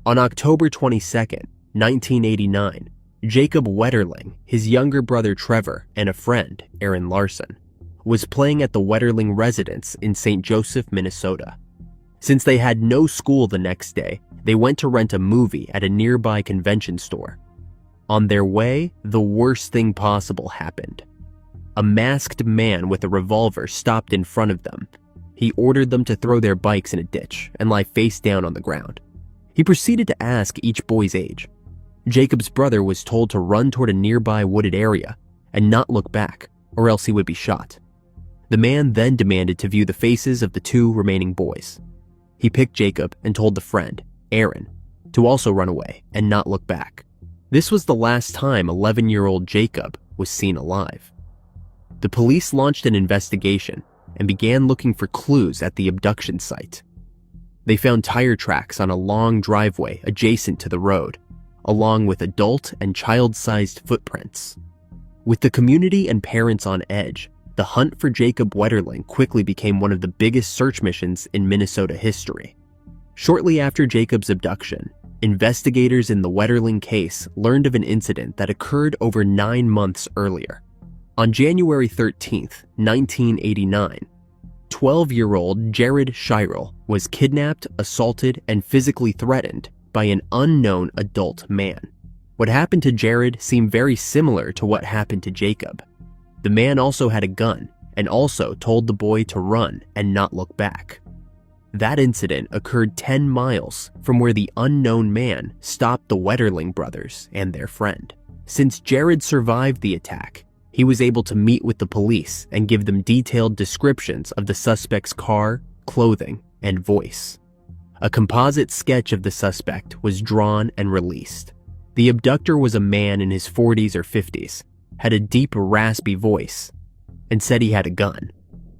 On October 22, 1989, Jacob Wetterling, his younger brother Trevor, and a friend, Aaron Larson, was playing at the Wetterling residence in St. Joseph, Minnesota. Since they had no school the next day, they went to rent a movie at a nearby convention store. On their way, the worst thing possible happened. A masked man with a revolver stopped in front of them. He ordered them to throw their bikes in a ditch and lie face down on the ground. He proceeded to ask each boy's age. Jacob's brother was told to run toward a nearby wooded area and not look back, or else he would be shot. The man then demanded to view the faces of the two remaining boys. He picked Jacob and told the friend, Aaron, to also run away and not look back. This was the last time 11-year-old Jacob was seen alive. The police launched an investigation and began looking for clues at the abduction site. They found tire tracks on a long driveway adjacent to the road, along with adult and child-sized footprints. With the community and parents on edge, the hunt for Jacob Wetterling quickly became one of the biggest search missions in Minnesota history. Shortly after Jacob's abduction, investigators in the Wetterling case learned of an incident that occurred over 9 months earlier. On January 13, 1989, 12-year-old Jared Shirel was kidnapped, assaulted, and physically threatened by an unknown adult man. What happened to Jared seemed very similar to what happened to Jacob. The man also had a gun and also told the boy to run and not look back. That incident occurred 10 miles from where the unknown man stopped the Wetterling brothers and their friend. Since Jared survived the attack, he was able to meet with the police and give them detailed descriptions of the suspect's car, clothing, and voice. A composite sketch of the suspect was drawn and released. The abductor was a man in his 40s or 50s, had a deep, raspy voice, and said he had a gun.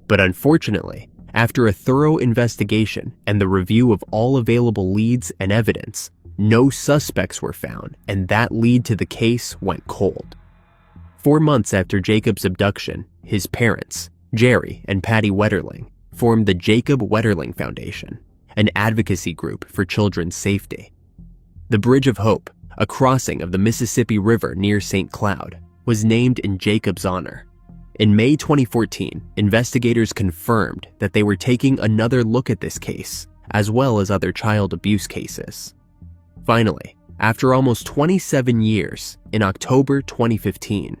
But unfortunately, after a thorough investigation and the review of all available leads and evidence, no suspects were found, and that lead to the case went cold. 4 months after Jacob's abduction, his parents, Jerry and Patty Wetterling, formed the Jacob Wetterling Foundation, an advocacy group for children's safety. The Bridge of Hope, a crossing of the Mississippi River near St. Cloud, was named in Jacob's honor. In May 2014, investigators confirmed that they were taking another look at this case, as well as other child abuse cases. Finally, after almost 27 years, in October 2015,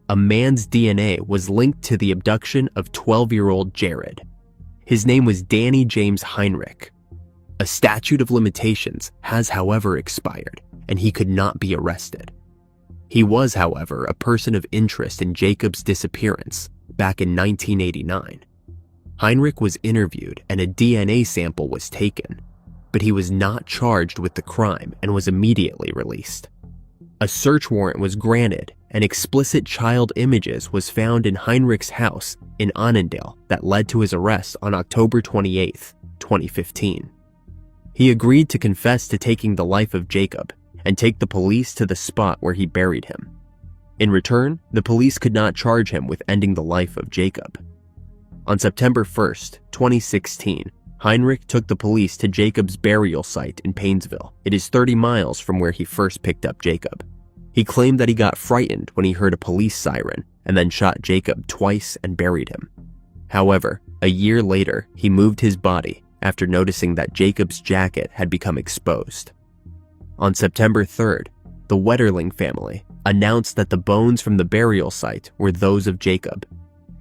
a man's DNA was linked to the abduction of 12-year-old Jared. His name was Danny James Heinrich. A statute of limitations has, however, expired, and he could not be arrested. He was, however, a person of interest in Jacob's disappearance back in 1989. Heinrich was interviewed and a DNA sample was taken, but he was not charged with the crime and was immediately released. A search warrant was granted and explicit child images was found in Heinrich's house in Annandale that led to his arrest on October 28, 2015. He agreed to confess to taking the life of Jacob and take the police to the spot where he buried him. In return, the police could not charge him with ending the life of Jacob. On September 1, 2016, Heinrich took the police to Jacob's burial site in Painesville. It is 30 miles from where he first picked up Jacob. He claimed that he got frightened when he heard a police siren and then shot Jacob twice and buried him. However, a year later, he moved his body after noticing that Jacob's jacket had become exposed. On September 3rd, the Wetterling family announced that the bones from the burial site were those of Jacob,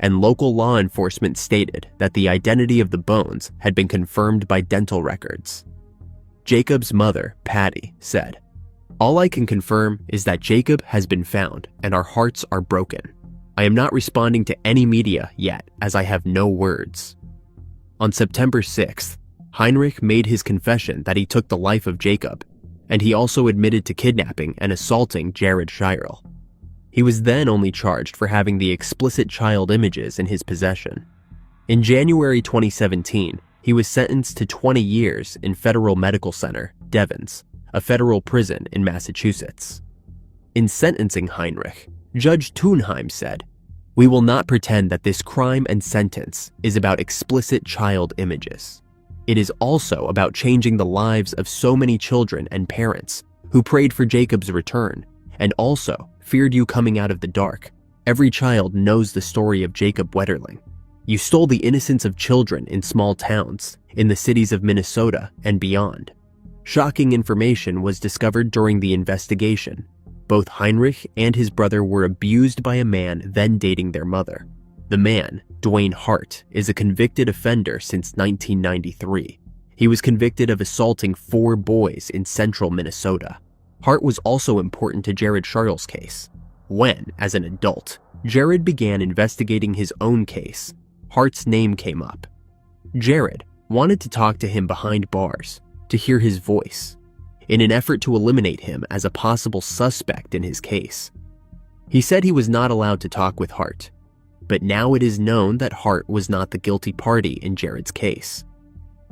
and local law enforcement stated that the identity of the bones had been confirmed by dental records. Jacob's mother, Patty, said, "All I can confirm is that Jacob has been found and our hearts are broken. I am not responding to any media yet as I have no words." On September 6th, Heinrich made his confession that he took the life of Jacob, and he also admitted to kidnapping and assaulting Jared Shirel. He was then only charged for having the explicit child images in his possession. In January 2017, he was sentenced to 20 years in Federal Medical Center, Devens, a federal prison in Massachusetts. In sentencing Heinrich, Judge Thunheim said, "We will not pretend that this crime and sentence is about explicit child images. It is also about changing the lives of so many children and parents who prayed for Jacob's return and also feared you coming out of the dark. Every child knows the story of Jacob Wetterling. You stole the innocence of children in small towns, in the cities of Minnesota and beyond. Shocking information was discovered during the investigation. Both Heinrich and his brother were abused by a man then dating their mother. The man, Dwayne Hart, is a convicted offender since 1993. He was convicted of assaulting 4 boys in central Minnesota. Hart was also important to Jared Charles' case. When, as an adult, Jared began investigating his own case, Hart's name came up. Jared wanted to talk to him behind bars, to hear his voice, in an effort to eliminate him as a possible suspect in his case. He said he was not allowed to talk with Hart, but now it is known that Hart was not the guilty party in Jared's case.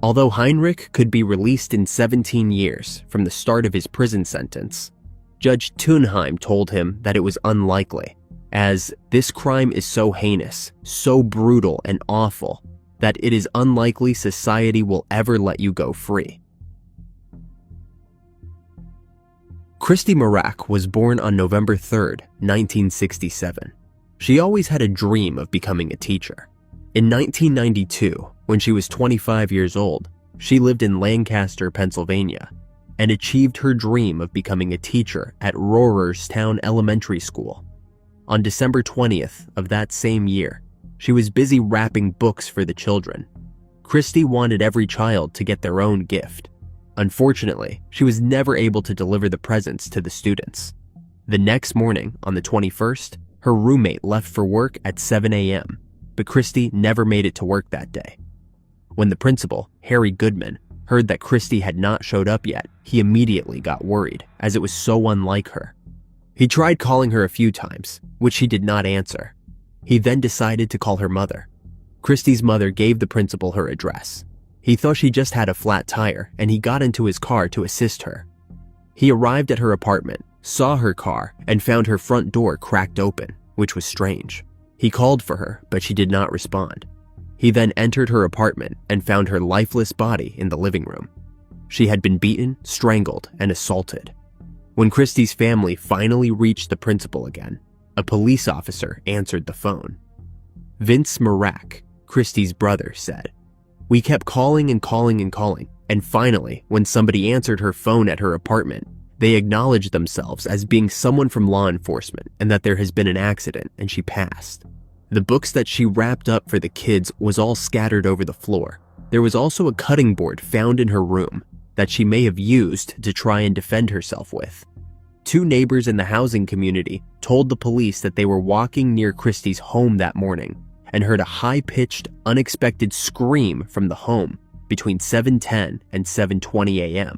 Although Heinrich could be released in 17 years from the start of his prison sentence, Judge Thunheim told him that it was unlikely, as this crime is so heinous, so brutal and awful, that it is unlikely society will ever let you go free. Christy Mirack was born on November 3, 1967. She always had a dream of becoming a teacher. In 1992, when she was 25 years old, she lived in Lancaster, Pennsylvania, and achieved her dream of becoming a teacher at Rohrerstown Elementary School. On December 20th of that same year, she was busy wrapping books for the children. Christy wanted every child to get their own gift. Unfortunately, she was never able to deliver the presents to the students. The next morning, on the 21st, her roommate left for work at 7 a.m., but Christy never made it to work that day. When the principal, Harry Goodman, heard that Christy had not showed up yet, he immediately got worried, as it was so unlike her. He tried calling her a few times, which she did not answer. He then decided to call her mother. Christy's mother gave the principal her address. He thought she just had a flat tire, and he got into his car to assist her. He arrived at her apartment, saw her car, and found her front door cracked open, which was strange. He called for her, but she did not respond. He then entered her apartment and found her lifeless body in the living room. She had been beaten, strangled, and assaulted. When Christy's family finally reached the principal again, a police officer answered the phone. Vince Mirack, Christy's brother, said, "We kept calling and calling and calling, and finally, when somebody answered her phone at her apartment, they acknowledged themselves as being someone from law enforcement and that there has been an accident, and she passed." The books that she wrapped up for the kids was all scattered over the floor. There was also a cutting board found in her room that she may have used to try and defend herself with. 2 neighbors in the housing community told the police that they were walking near Christy's home that morning and heard a high-pitched, unexpected scream from the home between 7:10 and 7:20 a.m.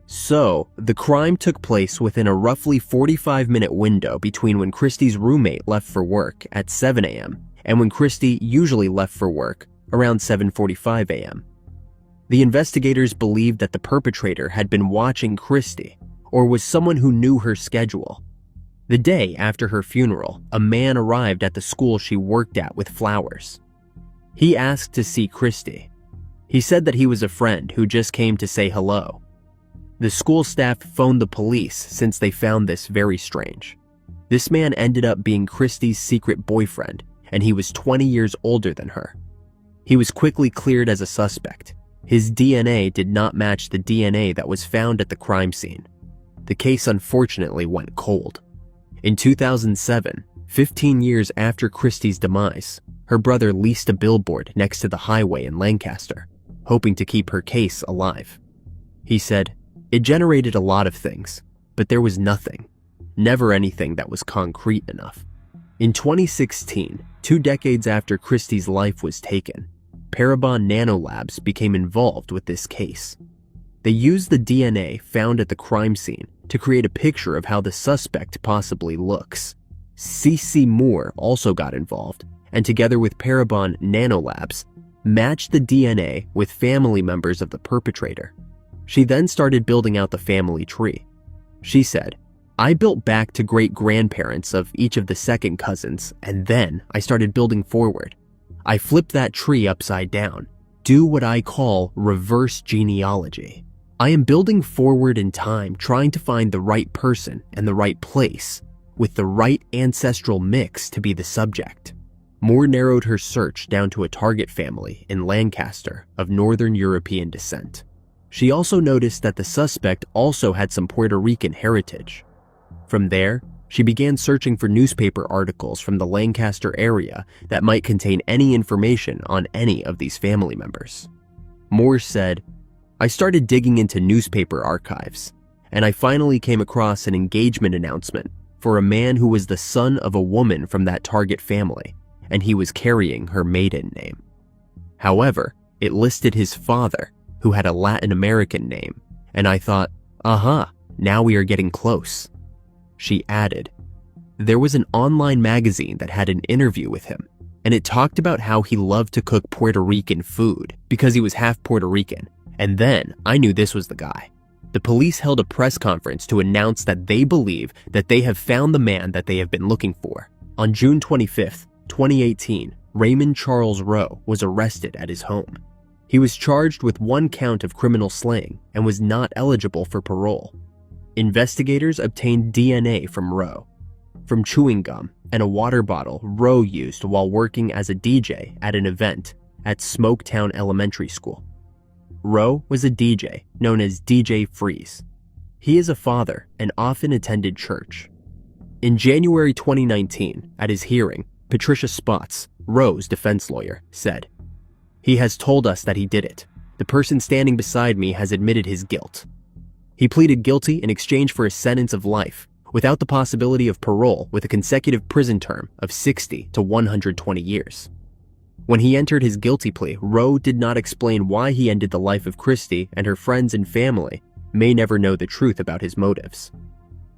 So, the crime took place within a roughly 45-minute window between when Christy's roommate left for work at 7 a.m. and when Christy usually left for work around 7:45 a.m. The investigators believed that the perpetrator had been watching Christy or was someone who knew her schedule. The day after her funeral, a man arrived at the school she worked at with flowers. He asked to see Christy. He said that he was a friend who just came to say hello. The school staff phoned the police since they found this very strange. This man ended up being Christy's secret boyfriend, and he was 20 years older than her. He was quickly cleared as a suspect. His DNA did not match the DNA that was found at the crime scene. The case unfortunately went cold. In 2007, 15 years after Christy's demise, her brother leased a billboard next to the highway in Lancaster, hoping to keep her case alive. He said, "It generated a lot of things, but there was nothing. Never anything that was concrete enough." In 2016, 2 decades after Christy's life was taken, Parabon Nanolabs became involved with this case. They used the DNA found at the crime scene to create a picture of how the suspect possibly looks. C.C. Moore also got involved, and together with Parabon Nanolabs, matched the DNA with family members of the perpetrator. She then started building out the family tree. She said, "I built back to great-grandparents of each of the second cousins, and then I started building forward. I flipped that tree upside down. do what I call reverse genealogy. I am building forward in time, trying to find the right person and the right place, with the right ancestral mix to be the subject. Moore narrowed her search down to a target family in Lancaster of Northern European descent. She also noticed that the suspect also had some Puerto Rican heritage. From there, she began searching for newspaper articles from the Lancaster area that might contain any information on any of these family members. Moore said, "I started digging into newspaper archives, and I finally came across an engagement announcement for a man who was the son of a woman from that target family, and he was carrying her maiden name. However, it listed his father, who had a Latin American name, and I thought, now we are getting close." She added, "There was an online magazine that had an interview with him, and it talked about how he loved to cook Puerto Rican food because he was half Puerto Rican, and then I knew this was the guy." The police held a press conference to announce that they believe that they have found the man that they have been looking for. On June 25th, 2018, Raymond Charles Rowe was arrested at his home. He was charged with 1 count of criminal slaying and was not eligible for parole. Investigators obtained DNA from Rowe, from chewing gum and a water bottle Rowe used while working as a DJ at an event at Smoketown Elementary School. Rowe was a DJ known as DJ Freeze. He is a father and often attended church. In January 2019, at his hearing, Patricia Spotts, Rowe's defense lawyer, said, "He has told us that he did it. The person standing beside me has admitted his guilt. He pleaded guilty in exchange for a sentence of life, without the possibility of parole, with a consecutive prison term of 60 to 120 years. When he entered his guilty plea, Rowe did not explain why he ended the life of Christy, and her friends and family may never know the truth about his motives.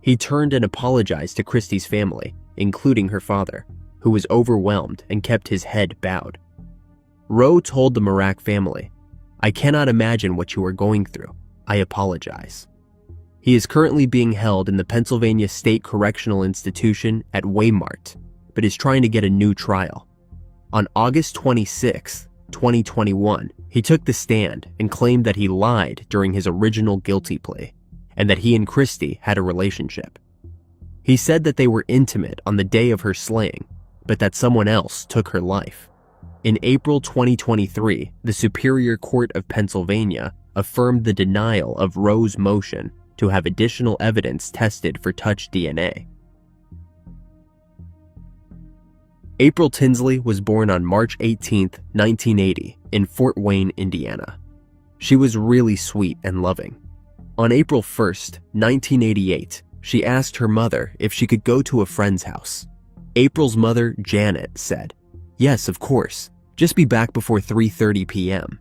He turned and apologized to Christy's family, including her father, who was overwhelmed and kept his head bowed. Rowe told the Mirack family, "I cannot imagine what you are going through. I apologize." He is currently being held in the Pennsylvania State Correctional Institution at Waymart, but is trying to get a new trial. On August 26, 2021, he took the stand and claimed that he lied during his original guilty plea, and that he and Christy had a relationship. He said that they were intimate on the day of her slaying, but that someone else took her life. In April 2023, the Superior Court of Pennsylvania affirmed the denial of Rowe's motion to have additional evidence tested for touch DNA. April Tinsley was born on March 18, 1980, in Fort Wayne, Indiana. She was really sweet and loving. On April 1, 1988, she asked her mother if she could go to a friend's house. April's mother, Janet, said, "Yes, of course. Just be back before 3:30 p.m.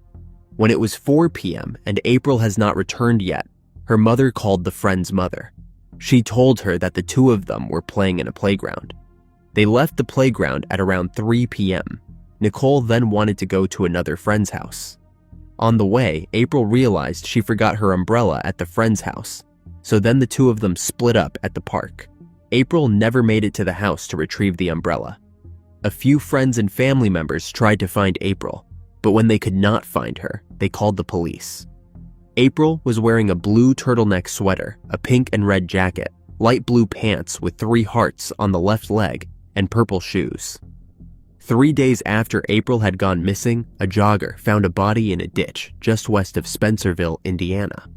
When it was 4 p.m. and April has not returned yet, her mother called the friend's mother. She told her that the two of them were playing in a playground. They left the playground at around 3 p.m. Nicole then wanted to go to another friend's house. On the way, April realized she forgot her umbrella at the friend's house, so then the two of them split up at the park. April never made it to the house to retrieve the umbrella. A few friends and family members tried to find April, but when they could not find her, they called the police. April was wearing a blue turtleneck sweater, a pink and red jacket, light blue pants with 3 hearts on the left leg, and purple shoes. 3 days after April had gone missing, a jogger found a body in a ditch just west of Spencerville, Indiana.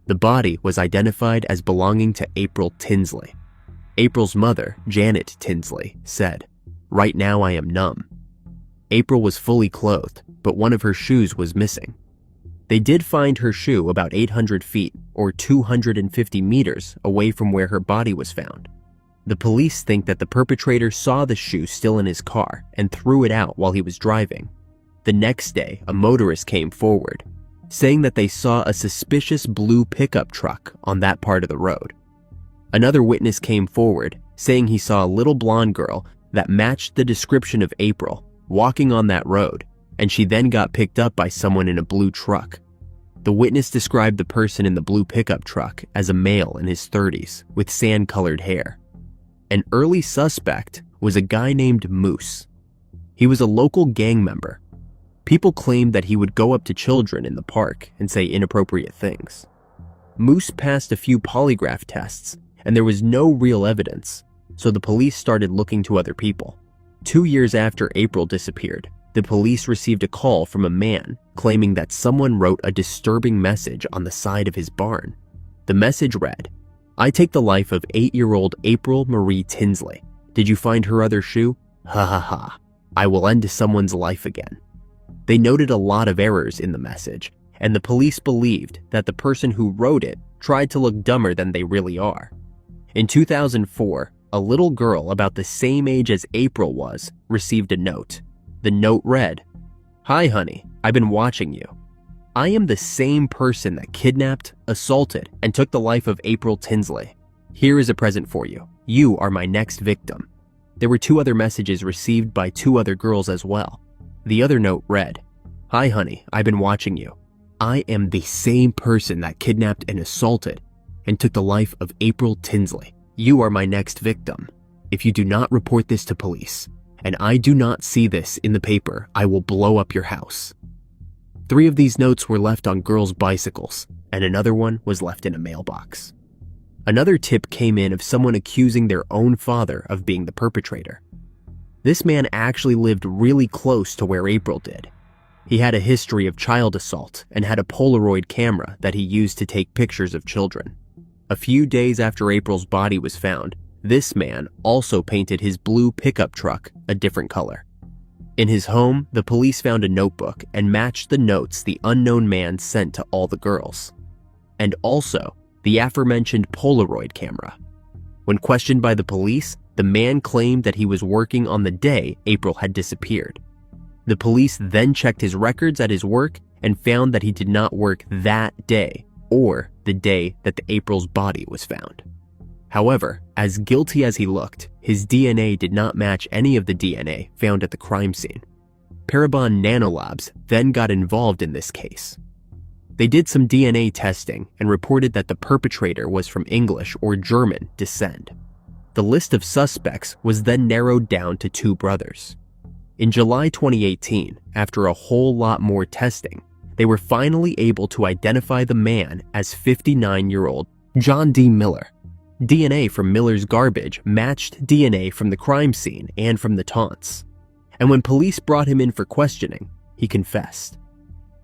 The body was identified as belonging to April Tinsley. April's mother, Janet Tinsley, said, "Right now I am numb." April was fully clothed, but one of her shoes was missing. They did find her shoe about 800 feet, or 250 meters, away from where her body was found. The police think that the perpetrator saw the shoe still in his car and threw it out while he was driving. The next day, a motorist came forward, saying that they saw a suspicious blue pickup truck on that part of the road. Another witness came forward, saying he saw a little blonde girl that matched the description of April walking on that road, and she then got picked up by someone in a blue truck. The witness described the person in the blue pickup truck as a male in his 30s with sand-colored hair. An early suspect was a guy named Moose. He was a local gang member. People claimed that he would go up to children in the park and say inappropriate things. Moose passed a few polygraph tests, and there was no real evidence, so the police started looking to other people. 2 years after April disappeared, the police received a call from a man claiming that someone wrote a disturbing message on the side of his barn. The message read, "I take the life of 8-year-old April Marie Tinsley. Did you find her other shoe? Ha ha ha. I will end someone's life again." They noted a lot of errors in the message, and the police believed that the person who wrote it tried to look dumber than they really are. In 2004, a little girl about the same age as April was received a note. The note read, "Hi honey, I've been watching you. I am the same person that kidnapped, assaulted, and took the life of April Tinsley. Here is a present for you. You are my next victim." There were 2 other messages received by 2 other girls as well. The other note read, "Hi honey, I've been watching you. I am the same person that kidnapped and assaulted and took the life of April Tinsley. You are my next victim. If you do not report this to police, and I do not see this in the paper, I will blow up your house." 3 of these notes were left on girls' bicycles, and another one was left in a mailbox. Another tip came in of someone accusing their own father of being the perpetrator. This man actually lived really close to where April did. He had a history of child assault and had a Polaroid camera that he used to take pictures of children. A few days after April's body was found, this man also painted his blue pickup truck a different color. In his home, the police found a notebook and matched the notes the unknown man sent to all the girls, and also the aforementioned Polaroid camera. When questioned by the police, the man claimed that he was working on the day April had disappeared. The police then checked his records at his work and found that he did not work that day or the day that the April's body was found. However, as guilty as he looked, his DNA did not match any of the DNA found at the crime scene. Parabon Nanolabs then got involved in this case. They did some DNA testing and reported that the perpetrator was from English or German descent. The list of suspects was then narrowed down to 2 brothers. In July 2018, after a whole lot more testing, they were finally able to identify the man as 59-year-old John D. Miller. DNA from Miller's garbage matched DNA from the crime scene and from the taunts. And when police brought him in for questioning, he confessed.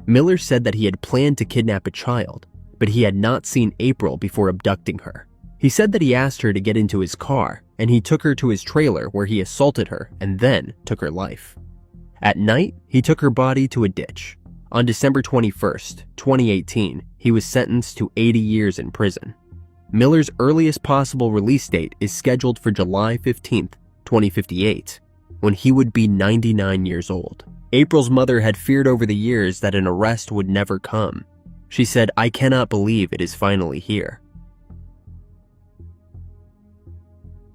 Miller said that he had planned to kidnap a child, but he had not seen April before abducting her. He said that he asked her to get into his car, and he took her to his trailer where he assaulted her and then took her life. At night, he took her body to a ditch. On December 21st, 2018, he was sentenced to 80 years in prison. Miller's earliest possible release date is scheduled for July 15th, 2058, when he would be 99 years old. April's mother had feared over the years that an arrest would never come. She said, "I cannot believe it is finally here."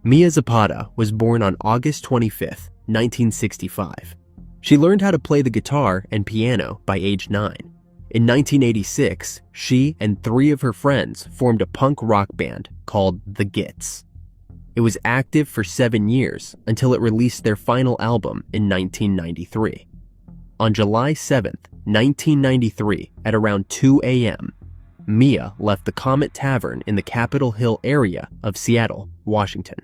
Mia Zapata was born on August 25th, 1965. She learned how to play the guitar and piano by age 9. In 1986, she and 3 of her friends formed a punk rock band called The Gits. It was active for 7 years until it released their final album in 1993. On July 7th, 1993, at around 2 a.m., Mia left the Comet Tavern in the Capitol Hill area of Seattle, Washington.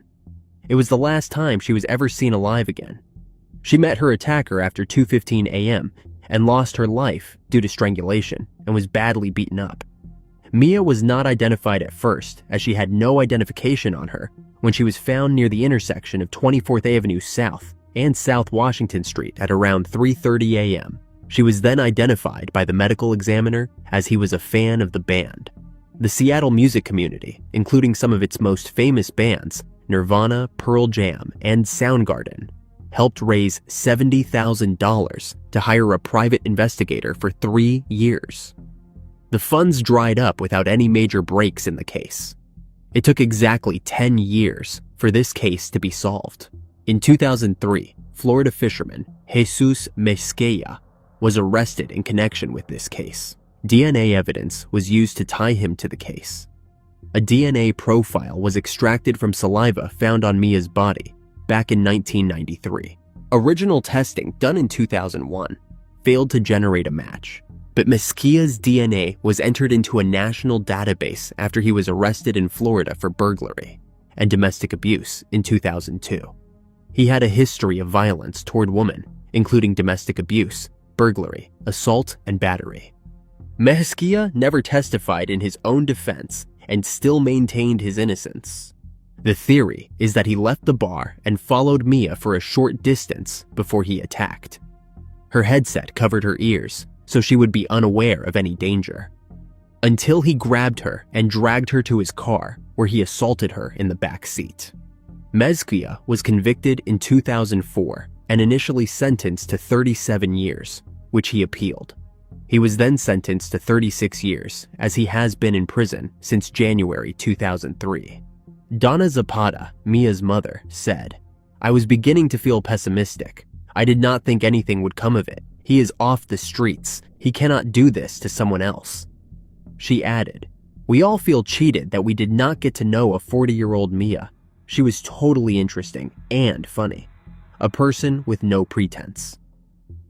It was the last time she was ever seen alive again. She met her attacker after 2:15 a.m. and lost her life due to strangulation and was badly beaten up. Mia was not identified at first, as she had no identification on her when she was found near the intersection of 24th Avenue South and South Washington Street at around 3:30 a.m. She was then identified by the medical examiner as he was a fan of the band. The Seattle music community, including some of its most famous bands, Nirvana, Pearl Jam, and Soundgarden, helped raise $70,000 to hire a private investigator for 3 years. The funds dried up without any major breaks in the case. It took exactly 10 years for this case to be solved. In 2003, Florida fisherman Jesus Mezquia was arrested in connection with this case. DNA evidence was used to tie him to the case. A DNA profile was extracted from saliva found on Mia's body back in 1993. Original testing done in 2001 failed to generate a match. But Mesquia's DNA was entered into a national database after he was arrested in Florida for burglary and domestic abuse in 2002. He had a history of violence toward women, including domestic abuse, burglary, assault, and battery. Mesquia never testified in his own defense and still maintained his innocence. The theory is that he left the bar and followed Mia for a short distance before he attacked. Her headset covered her ears, so she would be unaware of any danger, until he grabbed her and dragged her to his car, where he assaulted her in the back seat. Mesquia was convicted in 2004 and initially sentenced to 37 years, which he appealed. He was then sentenced to 36 years, as he has been in prison since January 2003. Donna Zapata, Mia's mother, said, "I was beginning to feel pessimistic. I did not think anything would come of it. He is off the streets. He cannot do this to someone else." She added, "We all feel cheated that we did not get to know a 40-year-old Mia. She was totally interesting and funny. A person with no pretense."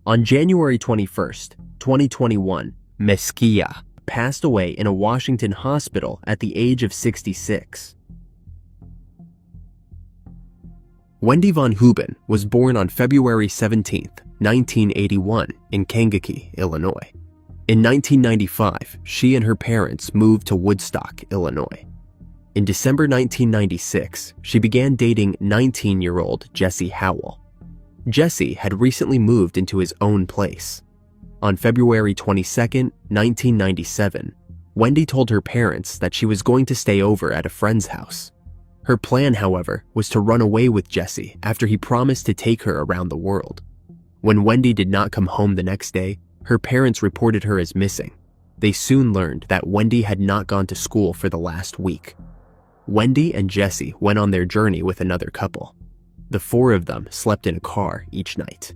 On January 21st, 2021, Mesquia passed away in a Washington hospital at the age of 66. Wendy von Huben was born on February 17, 1981, in Kankakee, Illinois. In 1995, she and her parents moved to Woodstock, Illinois. In December 1996, she began dating 19-year-old Jesse Howell. Jesse had recently moved into his own place. On February 22, 1997, Wendy told her parents that she was going to stay over at a friend's house. Her plan, however, was to run away with Jesse after he promised to take her around the world. When Wendy did not come home the next day, her parents reported her as missing. They soon learned that Wendy had not gone to school for the last week. Wendy and Jesse went on their journey with another couple. The four of them slept in a car each night.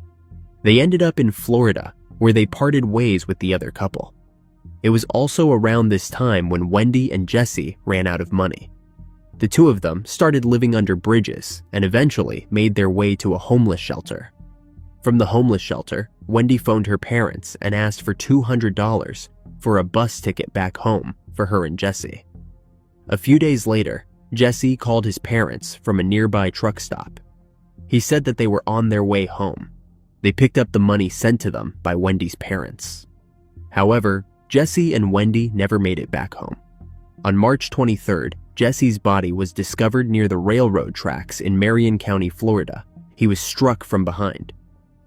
They ended up in Florida, where they parted ways with the other couple. It was also around this time when Wendy and Jesse ran out of money. The two of them started living under bridges and eventually made their way to a homeless shelter. From the homeless shelter, Wendy phoned her parents and asked for $200 for a bus ticket back home for her and Jesse. A few days later, Jesse called his parents from a nearby truck stop. He said that they were on their way home. They picked up the money sent to them by Wendy's parents. However, Jesse and Wendy never made it back home. On March 23rd, Jesse's body was discovered near the railroad tracks in Marion County, Florida. He was struck from behind.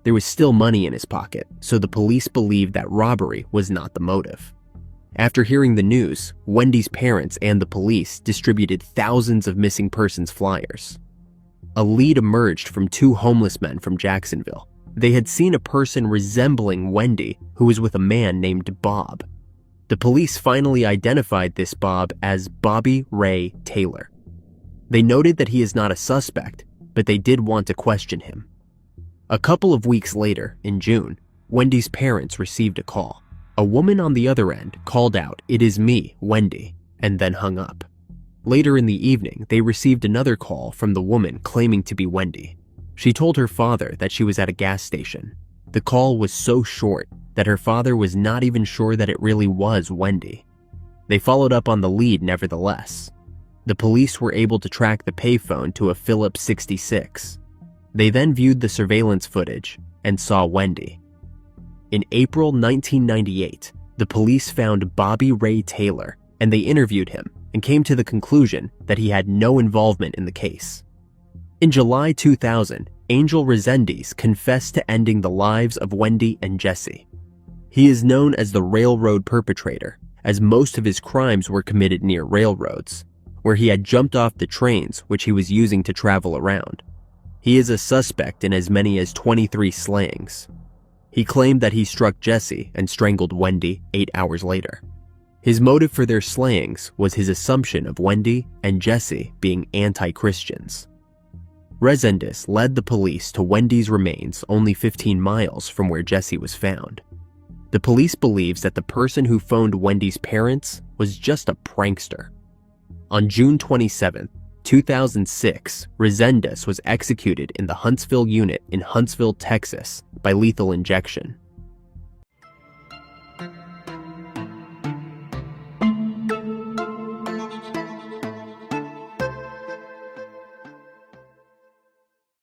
There was still money in his pocket, so the police believed that robbery was not the motive. After hearing the news, Wendy's parents and the police distributed thousands of missing persons flyers. A lead emerged from two homeless men from Jacksonville. They had seen a person resembling Wendy who was with a man named Bob. The police finally identified this Bob as Bobby Ray Taylor. They noted that he is not a suspect, but they did want to question him. A couple of weeks later, in June, Wendy's parents received a call. A woman on the other end called out, "It is me, Wendy," and then hung up. Later in the evening, they received another call from the woman claiming to be Wendy. She told her father that she was at a gas station. The call was so short that her father was not even sure that it really was Wendy. They followed up on the lead nevertheless. The police were able to track the payphone to a Phillips 66. They then viewed the surveillance footage and saw Wendy. In April 1998, the police found Bobby Ray Taylor and they interviewed him and came to the conclusion that he had no involvement in the case. In July 2000, Angel Resendiz confessed to ending the lives of Wendy and Jesse. He is known as the railroad perpetrator, as most of his crimes were committed near railroads, where he had jumped off the trains which he was using to travel around. He is a suspect in as many as 23 slayings. He claimed that he struck Jesse and strangled Wendy 8 hours later. His motive for their slayings was his assumption of Wendy and Jesse being anti-Christians. Resendiz led the police to Wendy's remains only 15 miles from where Jesse was found. The police believes that the person who phoned Wendy's parents was just a prankster. On June 27, 2006, Resendiz was executed in the Huntsville unit in Huntsville, Texas, by lethal injection.